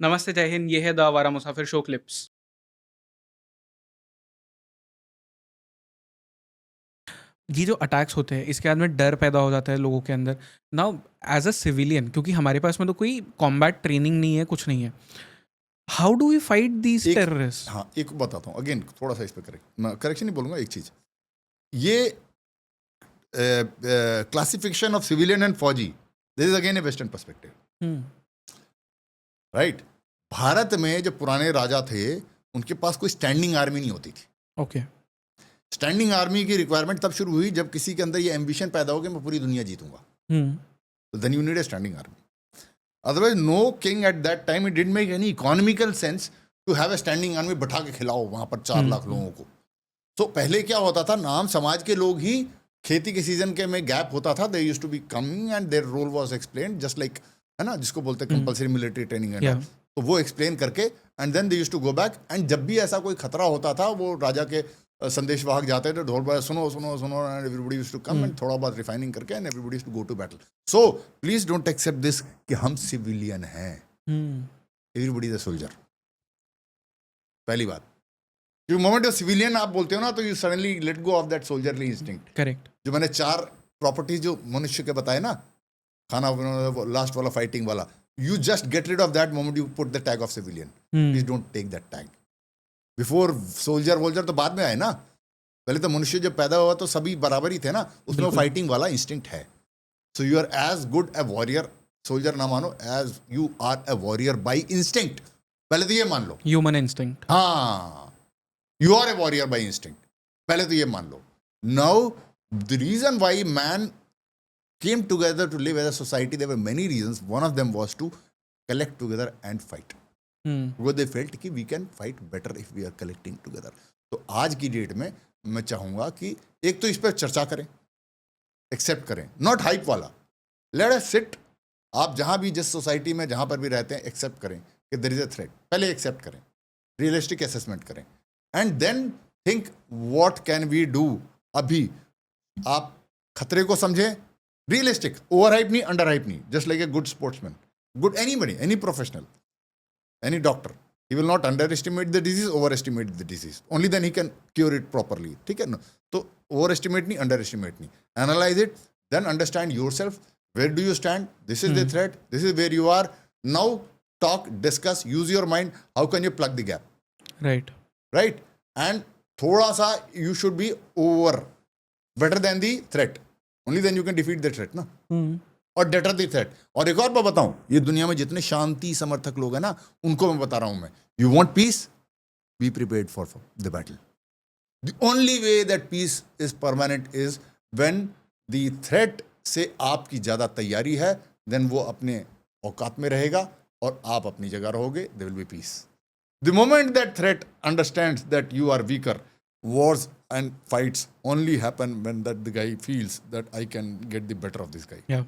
नमस्ते, जय हिंद। ये है द आवारा मुसाफिर शो क्लिप्स। ये जो अटैक्स होते हैं, इसके बाद में डर पैदा हो जाता है लोगों के अंदर। नाउ एज अ सिविलियन, क्योंकि हमारे पास में तो कोई कॉम्बैट ट्रेनिंग नहीं है, कुछ नहीं है। How do we fight these एक टेररिस्ट? हाँ, एक बताता हूँ अगेन, थोड़ा सा इस पे करेक्शन नहीं बोलूँगा। एक चीज़, ये क्लासिफिकेशन ऑफ सिविलियन एंड फौजी, this is again A western perspective, right. Bharat में जो पुराने राजा थे, उनके पास कोई स्टैंडिंग आर्मी नहीं होती थी। ओके। स्टैंडिंग आर्मी की रिक्वायरमेंट तब शुरू हुई जब किसी के अंदर ये एम्बिशन पैदा हो कि मैं पूरी दुनिया जीतूंगा, तो then you need a standing army. Otherwise no king at that time it didn't make any economical sense to have a standing army, बैठा के खिलाओ वहां पर 4 लाख लोगों को। तो पहले क्या होता था, नाम समाज के लोग ही, खेती के सीजन के में गैप होता था, they used to be coming and their role was explained, just like, है ना, जिसको बोलते हैं compulsory military training and Yeah. तो वो एक्सप्लेन करके and then they used to go back. And जब भी ऐसा कोई खतरा होता था, वो राजा के संदेशवाहक जाते थे, ढोल बजा, सुनो सुनो सुनो, and everybody used to come and थोड़ा बहुत रिफाइनिंग करके and everybody used to go to battle. So please don't accept this कि हम सिविलियन हैं, एवरीबॉडी इज अ सोल्जर। पहली बात, जो मोमेंट ऑफ सिविलियन आप बोलते हो ना, तो you suddenly let go of that soldierly instinct. Correct. जो मैंने 4 प्रॉपर्टीज जो मनुष्य के बताए ना, खाना, लास्ट वाला, फाइटिंग वाला, you just get rid of that moment you put the tag of civilian. Please don't take that tag. Before soldier वोल्जर तो बाद में आए ना, पहले तो मनुष्य जब पैदा हुआ तो सभी बराबर ही थे ना, उसमें फाइटिंग वाला इंस्टिंक्ट है। So you are as good a warrior, soldier ना मानो, as you are a warrior by instinct. पहले तो ये मान लो, ह्यूमन इंस्टिंक्ट। हाँ, you are a warrior by instinct. पहले तो ये मान लो। Now the reason why man came together to live as a society, there were many reasons. One of them was to collect together and fight. Because they felt कि we can fight better if we are collecting together. तो आज की date में मैं चाहूँगा कि एक तो इस पर चर्चा करें, एक्सेप्ट करें, नॉट हाइप वाला, लेट अस सिट। आप जहाँ भी, जिस सोसाइटी में जहाँ पर भी रहते हैं, एक्सेप्ट करें कि देयर इज अ थ्रेट। पहले एक्सेप्ट करें, रियलिस्टिक असेसमेंट करें, and then think what can we do. अभी आप खतरे को समझें, realistic, overhype नहीं, underhype नहीं, just like a good sportsman, good anybody, any professional, any doctor, he will not underestimate the disease, overestimate the disease, only then he can cure it properly, ठीक है ना। तो overestimate नहीं, underestimate नहीं, analyze it, then understand yourself, where do you stand, this is the threat, this is where you are, now talk, discuss, use your mind, how can you plug the gap, right, and थोड़ा सा you should be over, better than the threat, only then you can defeat the threat ना, और deter the threat। और एक और बात बताऊं, ये दुनिया में जितने शांति समर्थक लोग हैं ना, उनको मैं बता रहा हूं मैं, you want peace, be prepared for the battle. The only way that peace is permanent is when the threat से आपकी ज्यादा तैयारी है, then वो अपने औकात में रहेगा और आप अपनी जगह रहोगे, there will be peace. The moment that threat understands that you are weaker, wars and fights only happen when that the guy feels that I can get the better of this guy. Yeah.